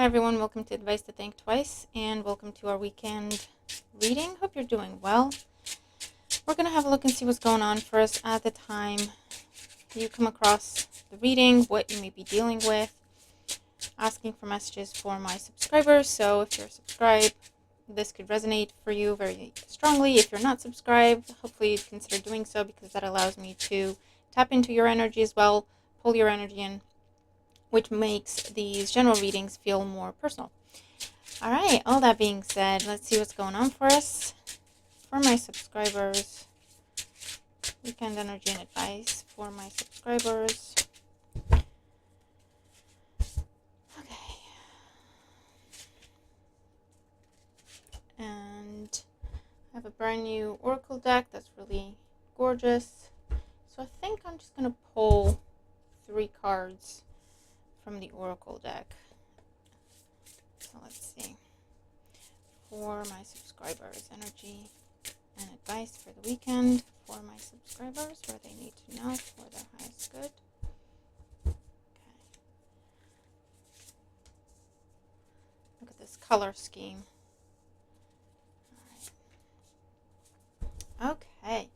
Hi everyone, welcome to Advice to Think Twice, and welcome to our weekend reading. Hope you're doing well. We're going to have a look and see what's going on for us at the time you come across the reading, what you may be dealing with. Asking for messages for my subscribers, so if you're subscribed, this could resonate for you very strongly. If you're not subscribed, hopefully you'd consider doing so, because that allows me to tap into your energy as well, pull your energy in, which makes these general readings feel more personal. All right, all that being said, let's see what's going on for us. For my subscribers, weekend energy and advice for my subscribers. Okay. And I have a brand new Oracle deck that's really gorgeous. So I think I'm just going to pull 3 cards from the Oracle deck. So let's see. For my subscribers, energy and advice for the weekend for my subscribers, where they need to know for their highest good. Okay. Look at this color scheme. All right. Okay.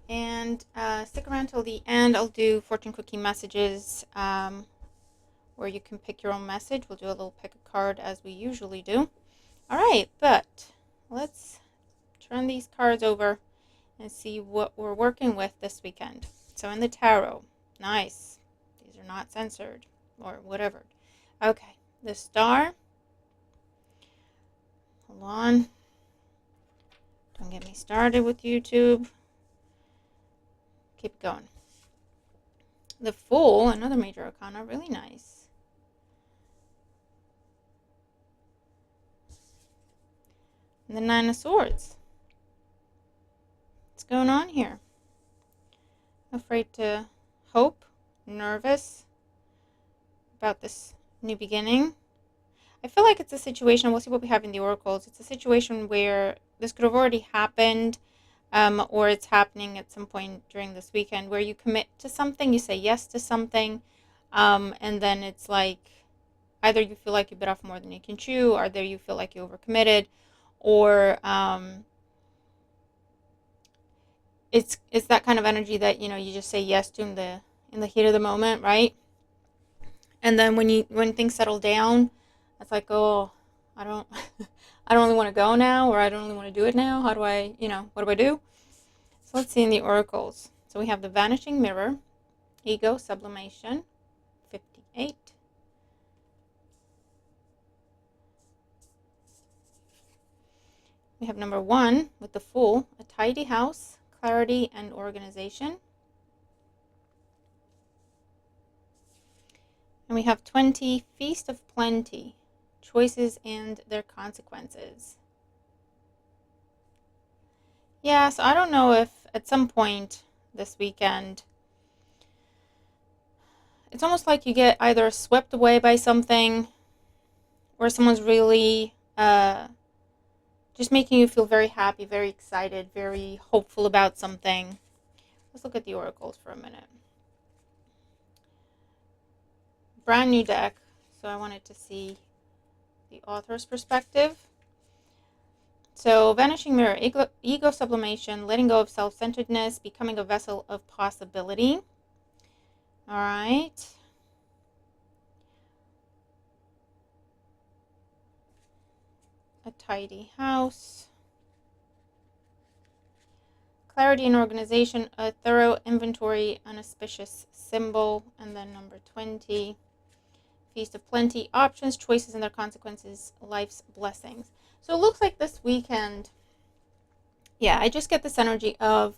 And stick around till the end. I'll do fortune cookie messages where you can pick your own message. We'll do a little pick a card as we usually do. All right, but let's turn these cards over and see what we're working with this weekend. So in the tarot, nice. These are not censored or whatever. Okay, the Star. Hold on. Don't get me started with YouTube. Keep going. The Fool, another major arcana, really nice. And the Nine of Swords. What's going on here? Afraid to hope, nervous about this new beginning. I feel like it's a situation, we'll see what we have in the oracles, it's a situation where this could have already happened, or it's happening at some point during this weekend, where you commit to something, you say yes to something, and then it's like either you feel like you bit off more than you can chew, or either you feel like you overcommitted, or it's that kind of energy that, you know, you just say yes to in the heat of the moment, right? And then when things settle down, it's like, oh, I don't I don't really want to go now, or I don't really want to do it now. How do I, what do I do? So let's see in the oracles. So we have the Vanishing Mirror, Ego Sublimation, 58. We have number 1 with the Fool, a tidy house, clarity and organization. And we have 20, Feast of Plenty, choices and their consequences. Yeah, so I don't know if at some point this weekend, it's almost like you get either swept away by something, or someone's really just making you feel very happy, very excited, very hopeful about something. Let's look at the oracles for a minute. Brand new deck, so I wanted to see the author's perspective. So, Vanishing Mirror, ego sublimation, letting go of self-centeredness, becoming a vessel of possibility. All right. A tidy house. Clarity and organization, a thorough inventory, an auspicious symbol. And then number 20, Feast of Plenty, options, choices, and their consequences, life's blessings. So it looks like this weekend, yeah, I just get this energy of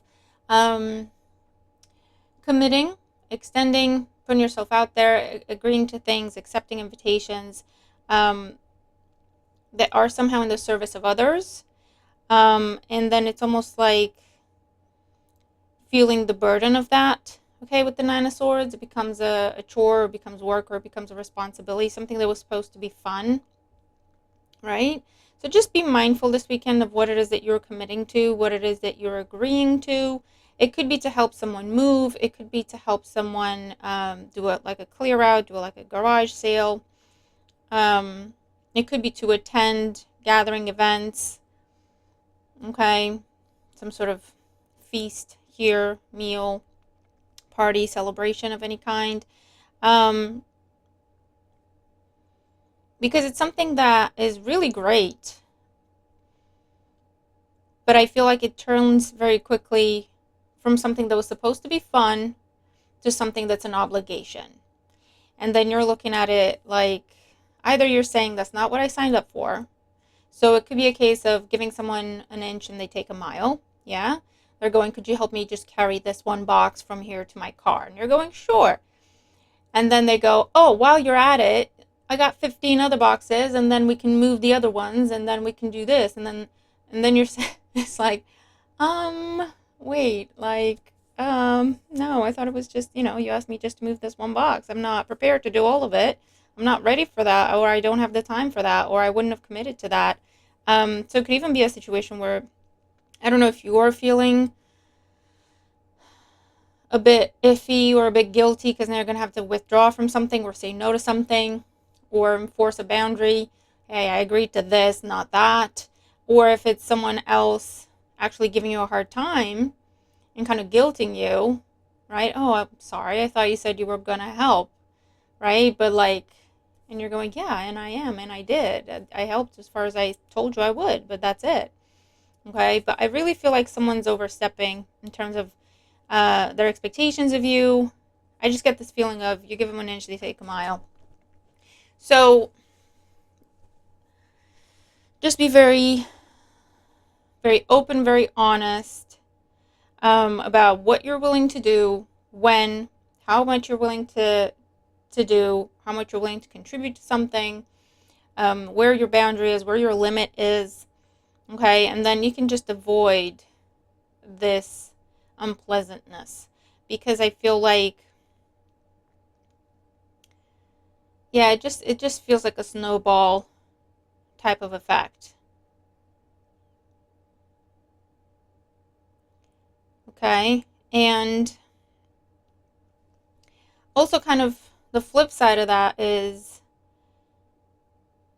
committing, extending, putting yourself out there, agreeing to things, accepting invitations that are somehow in the service of others. And then it's almost like feeling the burden of that. Okay, with the Nine of Swords, it becomes a chore, it becomes work, or it becomes a responsibility, something that was supposed to be fun, right? So just be mindful this weekend of what it is that you're committing to, what it is that you're agreeing to. It could be to help someone move. It could be to help someone do like a clear out, do like a garage sale. It could be to attend gathering events, okay, some sort of feast here, meal, party, celebration of any kind. Because it's something that is really great, but I feel like it turns very quickly from something that was supposed to be fun to something that's an obligation. And then you're looking at it like either you're saying that's not what I signed up for. So it could be a case of giving someone an inch and they take a mile. Yeah. They're going, could you help me just carry this one box from here to my car? And you're going, sure. And then they go, oh, while you're at it, I got 15 other boxes, and then we can move the other ones, and then we can do this. And then you're, it's like, wait, like, no, I thought it was just, you asked me just to move this one box. I'm not prepared to do all of it. I'm not ready for that, or I don't have the time for that, or I wouldn't have committed to that. So it could even be a situation where, I don't know if you're feeling a bit iffy or a bit guilty because now you're going to have to withdraw from something or say no to something or enforce a boundary. Hey, I agreed to this, not that. Or if it's someone else actually giving you a hard time and kind of guilting you, right? Oh, I'm sorry. I thought you said you were going to help, right? But like, and you're going, yeah, and I am, and I did. I helped as far as I told you I would, but that's it. Okay. But I really feel like someone's overstepping in terms of their expectations of you. I just get this feeling of you give them an inch, they take a mile. So just be very, very open, very honest about what you're willing to do, when, how much you're willing to do, how much you're willing to contribute to something, where your boundary is, where your limit is. Okay, and then you can just avoid this unpleasantness, because I feel like, yeah, it just feels like a snowball type of effect. Okay, and also kind of the flip side of that is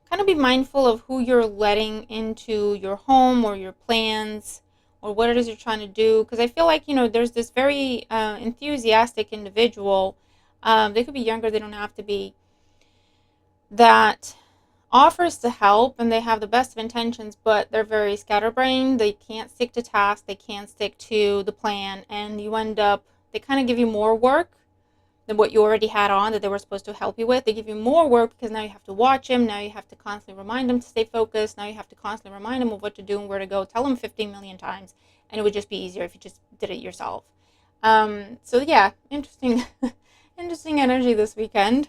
kind of be mindful of who you're letting into your home or your plans or what it is you're trying to do, because I feel like there's this very enthusiastic individual. They could be younger, they don't have to be, that offers to help and they have the best of intentions, but they're very scatterbrained. They can't stick to tasks, they can't stick to the plan, and you end up, they kind of give you more work than what you already had on that they were supposed to help you with. They give you more work because now you have to watch them, now you have to constantly remind them to stay focused, now you have to constantly remind them of what to do and where to go, tell them 15 million times, and it would just be easier if you just did it yourself. So yeah, interesting interesting energy this weekend.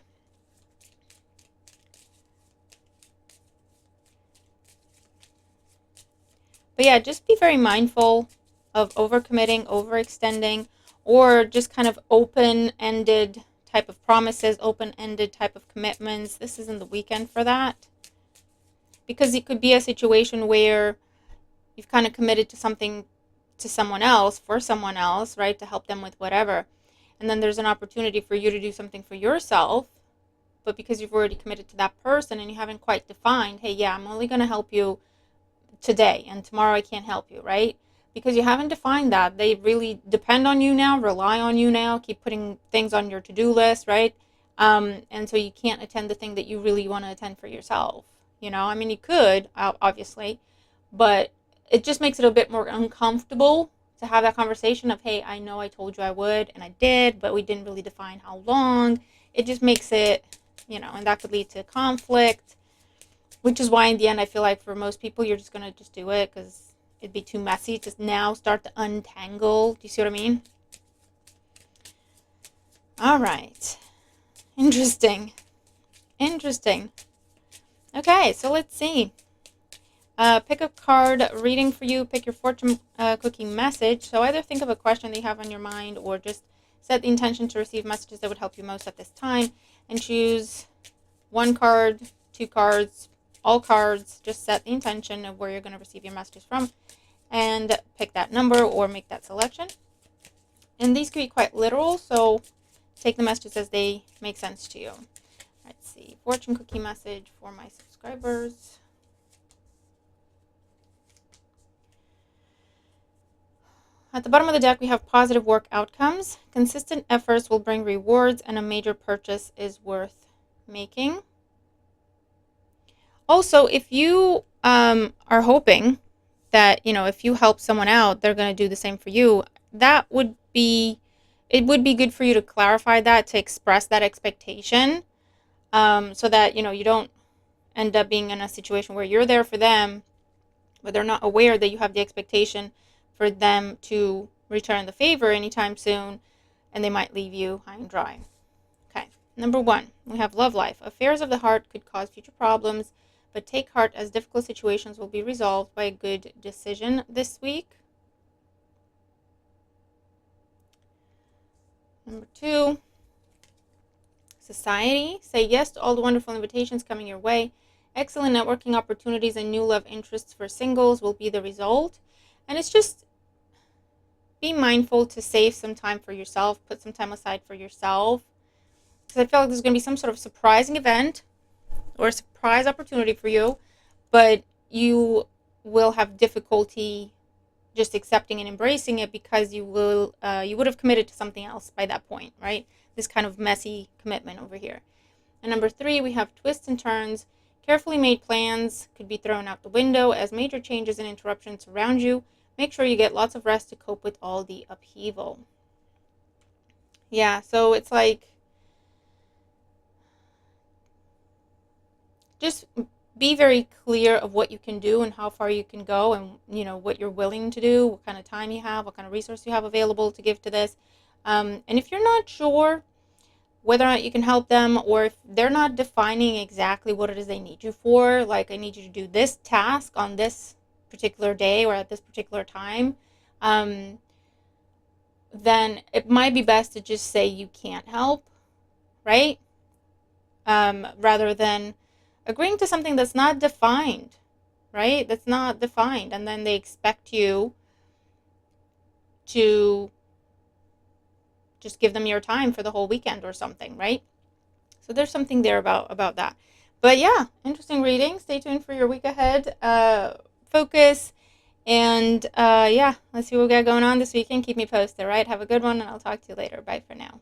But yeah, just be very mindful of overcommitting, overextending, or just kind of open ended type of promises, open ended type of commitments. This isn't the weekend for that. Because it could be a situation where you've kind of committed to something to someone else, for someone else, right, to help them with whatever. And then there's an opportunity for you to do something for yourself, but because you've already committed to that person and you haven't quite defined, hey, yeah, I'm only going to help you today and tomorrow I can't help you, right? Because you haven't defined that. They really depend on you now, rely on you now, keep putting things on your to-do list, right? And so you can't attend the thing that you really want to attend for yourself. I mean, you could, obviously, but it just makes it a bit more uncomfortable to have that conversation of, hey, I know I told you I would, and I did, but we didn't really define how long. It just makes it, and that could lead to conflict, which is why in the end I feel like for most people you're just going to just do it because it'd be too messy to now start to untangle. Do you see what I mean? All right. Interesting. Okay, so let's see. Pick a card reading for you. Pick your fortune cookie message. So either think of a question that you have on your mind or just set the intention to receive messages that would help you most at this time, and choose one card, two cards, all cards. Just set the intention of where you're going to receive your messages from and pick that number or make that selection. And these can be quite literal, so take the messages as they make sense to you. Let's see. Fortune cookie message for my subscribers. At the bottom of the deck, we have positive work outcomes. Consistent efforts will bring rewards, and a major purchase is worth making. Also, if you are hoping that, if you help someone out, they're going to do the same for you, it would be good for you to clarify that, to express that expectation, so that, you don't end up being in a situation where you're there for them, but they're not aware that you have the expectation for them to return the favor anytime soon, and they might leave you high and dry. Okay, number 1, we have love life. Affairs of the heart could cause future problems, but take heart as difficult situations will be resolved by a good decision this week. Number 2, society. Say yes to all the wonderful invitations coming your way. Excellent networking opportunities and new love interests for singles will be the result. And it's just be mindful to save some time for yourself, put some time aside for yourself. Because I feel like there's going to be some sort of surprising event or a surprise opportunity for you, but you will have difficulty just accepting and embracing it because you would have committed to something else by that point, right? This kind of messy commitment over here. And number 3, we have twists and turns. Carefully made plans could be thrown out the window as major changes and interruptions surround you. Make sure you get lots of rest to cope with all the upheaval. Yeah, so it's like, just be very clear of what you can do and how far you can go, and what you're willing to do, what kind of time you have, what kind of resource you have available to give to this. And if you're not sure whether or not you can help them, or if they're not defining exactly what it is they need you for, like, I need you to do this task on this particular day or at this particular time, then it might be best to just say you can't help, right? Rather than agreeing to something that's not defined, right? That's not defined, and then they expect you to just give them your time for the whole weekend or something, right? So there's something there about that. But yeah, interesting reading. Stay tuned for your week ahead focus. And yeah, let's see what we got going on this weekend. Keep me posted, right? Have a good one, and I'll talk to you later. Bye for now.